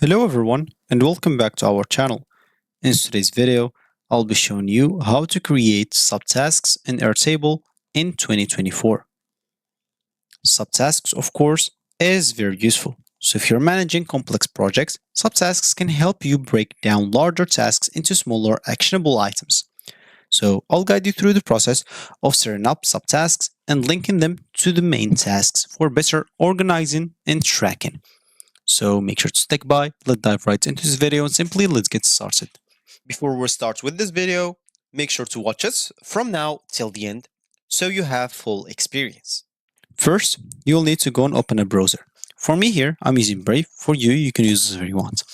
Hello everyone and welcome back to our channel. In today's video, I'll be showing you how to create subtasks in Airtable in 2024. Subtasks, of course, is very useful. So if you're managing complex projects, subtasks can help you break down larger tasks into smaller actionable items. So I'll guide you through the process of setting up subtasks and linking them to the main tasks for better organizing and tracking. So make sure to stick by. Let's dive right into this video and simply let's get started. Before we start with this video, make sure to watch us from now till the end so you have full experience. First, you'll need to go and open a browser. For me here, I'm using Brave. For you, you can use whatever you want.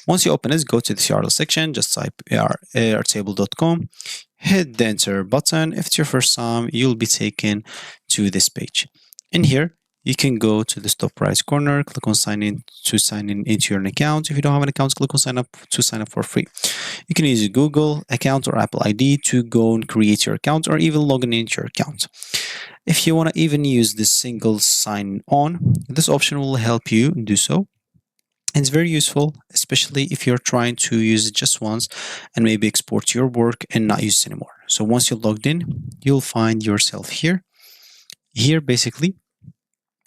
Once you open it, go to the URL section, just type airtable.com, hit the enter button. If it's your first time, you'll be taken to this page. In here, you can go to the top right corner, click on sign in to sign in into your account. If you don't have an account, click on sign up to sign up for free. You can use a Google account or Apple ID to go and create your account or even log in into your account. If you want to even use this single sign on, this option will help you do so. It's very useful, especially if you're trying to use it just once and maybe export your work and not use it anymore. So once you're logged in, you'll find yourself here. Here, basically,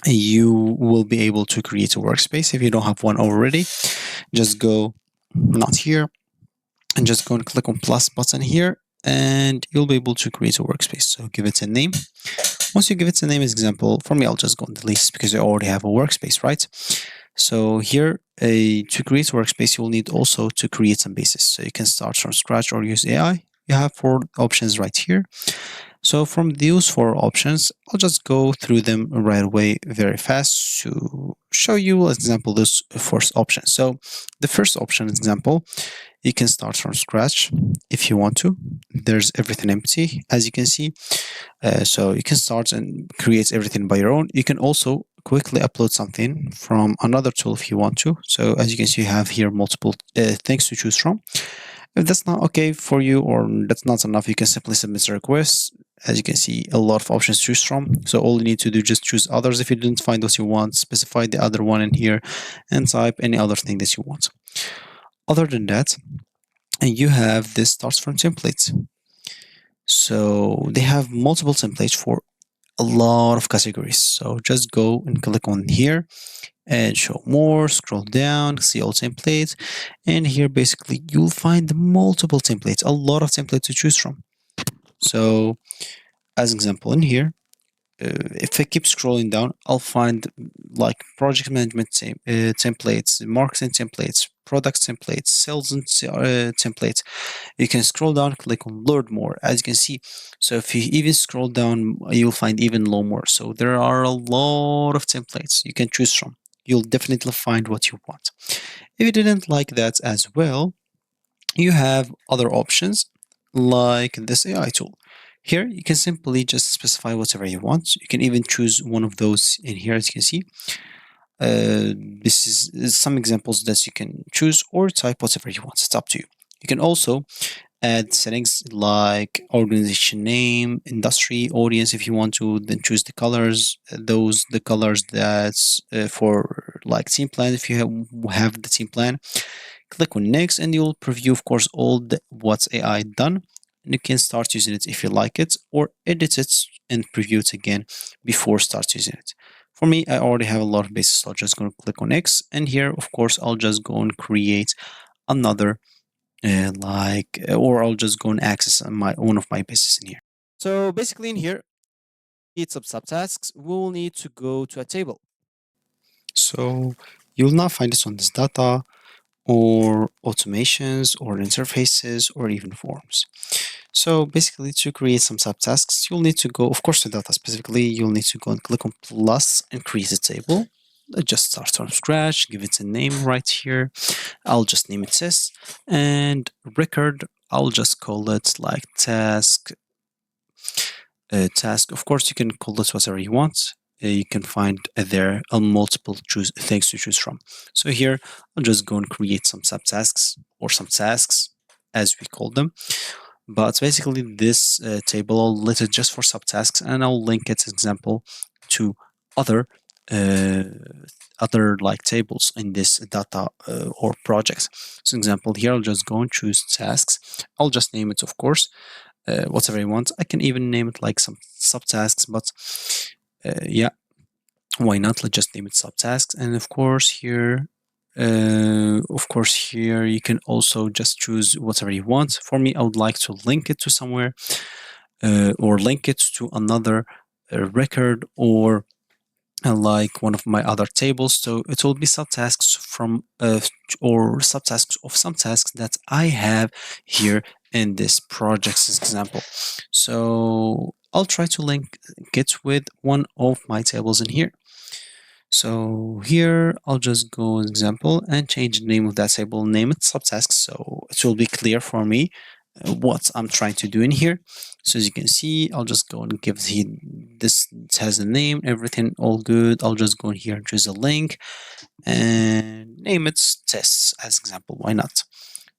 you will be able to create a workspace. If you don't have one already, just go not here and just go and click on plus button here and you'll be able to create a workspace. So give it a name. Once you give it a name, as example, for me, I'll just go on the list because I already have a workspace, right? So here, to create a workspace, you'll need also to create some bases. So you can start from scratch or use AI. You have 4 options right here. So from those 4 options, I'll just go through them right away very fast to show you, as example, this first option. So the first option, as example, you can start from scratch if you want to. There's everything empty, as you can see. So you can start and create everything by your own. You can also quickly upload something from another tool if you want to. So as you can see, you have here multiple things to choose from. If that's not okay for you or that's not enough, you can simply submit a request. As you can see, a lot of options to choose from. So all you need to do, just choose others. If you didn't find what you want, specify the other one in here and type any other thing that you want. Other than that, you have this starts from templates. So they have multiple templates for a lot of categories. So just go and click on here and show more, scroll down, see all templates. And here basically you'll find multiple templates, a lot of templates to choose from. So as example in here, if I keep scrolling down, I'll find like project management templates, marketing templates, product templates, sales and templates. You can scroll down, click on learn more, as you can see. So if you even scroll down, you'll find even more. So there are a lot of templates you can choose from. You'll definitely find what you want. If you didn't like that as well, you have other options like this AI tool. Here, you can simply just specify whatever you want. You can even choose one of those in here, as you can see. This is some examples that you can choose or type whatever you want. It's up to you. You can also add settings like organization name, industry, audience if you want to, then choose the colors, the colors that's for like team plan if you have the team plan. Click on next and you'll preview, of course, all what's AI done. And you can start using it if you like it or edit it and preview it again before start using it. For me, I already have a lot of bases, so I'm just going to click on X. And here, of course, I'll just go and create another or I'll just go and access one of my bases in here. So basically in here, create some subtasks, we'll need to go to a table. So you'll not find this on this data or automations or interfaces or even forms. So basically to create some subtasks, you'll need to go, of course, to data specifically, you'll need to go and click on plus and create a table. Just start from scratch, give it a name right here. I'll just name it test and record. I'll just call it like task. Of course, you can call this whatever you want. You can find there a multiple things to choose from. So here, I'll just go and create some subtasks or some tasks as we call them. But basically this table, I'll let it just for subtasks and I'll link it, as example, to other uh, other like tables in this data or projects. So example here, I'll just go and choose tasks. I'll just name it, of course, whatever you want. I can even name it like some subtasks, but yeah, why not? Let's just name it subtasks. And of course here you can also just choose whatever you want. For me, I would like to link it to somewhere, or link it to another record, or like one of my other tables. So it will be subtasks from or subtasks of some tasks that I have here in this project's example. So I'll try to link it with one of my tables in here. So here I'll just go example and change the name of that table, name it subtasks, so it will be clear for me what I'm trying to do in here. So as you can see, I'll just go and give this, it has a name, everything all good. I'll just go in here and choose a link and name it tests as example. Why not?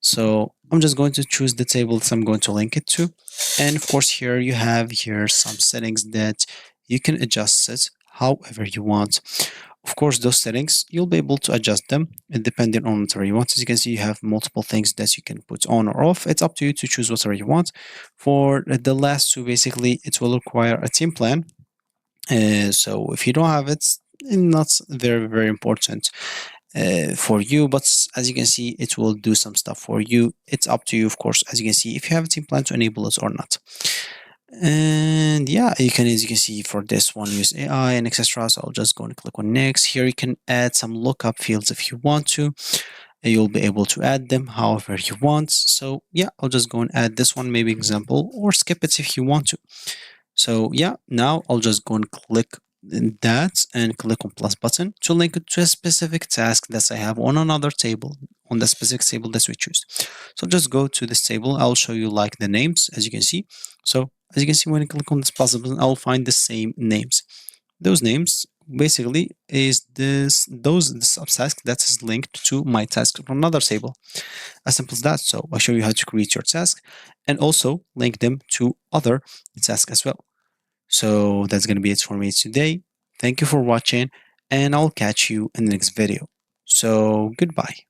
So I'm just going to choose the table that I'm going to link it to. And of course, here you have here some settings that you can adjust it however you want. Of course, those settings, you'll be able to adjust them depending on whatever you want. As you can see, you have multiple things that you can put on or off. It's up to you to choose whatever you want. For the last two, basically, it will require a team plan. So if you don't have it, not very, very important for you, but as you can see, it will do some stuff for you. It's up to you, of course, as you can see, if you have a team plan to enable it or not. And yeah, you can, as you can see, for this one, use AI and etc. So I'll just go and click on next. Here you can add some lookup fields if you want to. You'll be able to add them however you want. So yeah, I'll just go and add this one, maybe example, or skip it if you want to. So yeah, now I'll just go and click that and click on plus button to link it to a specific task that I have on another table, on the specific table that we choose. So just go to this table. I'll show you like the names, as you can see. So as you can see, when I click on this plus button, I'll find the same names. Those names basically is the subtask that is linked to my task from another table. As simple as that. So I show you how to create your task and also link them to other tasks as well. So that's going to be it for me today. Thank you for watching, and I'll catch you in the next video. So goodbye.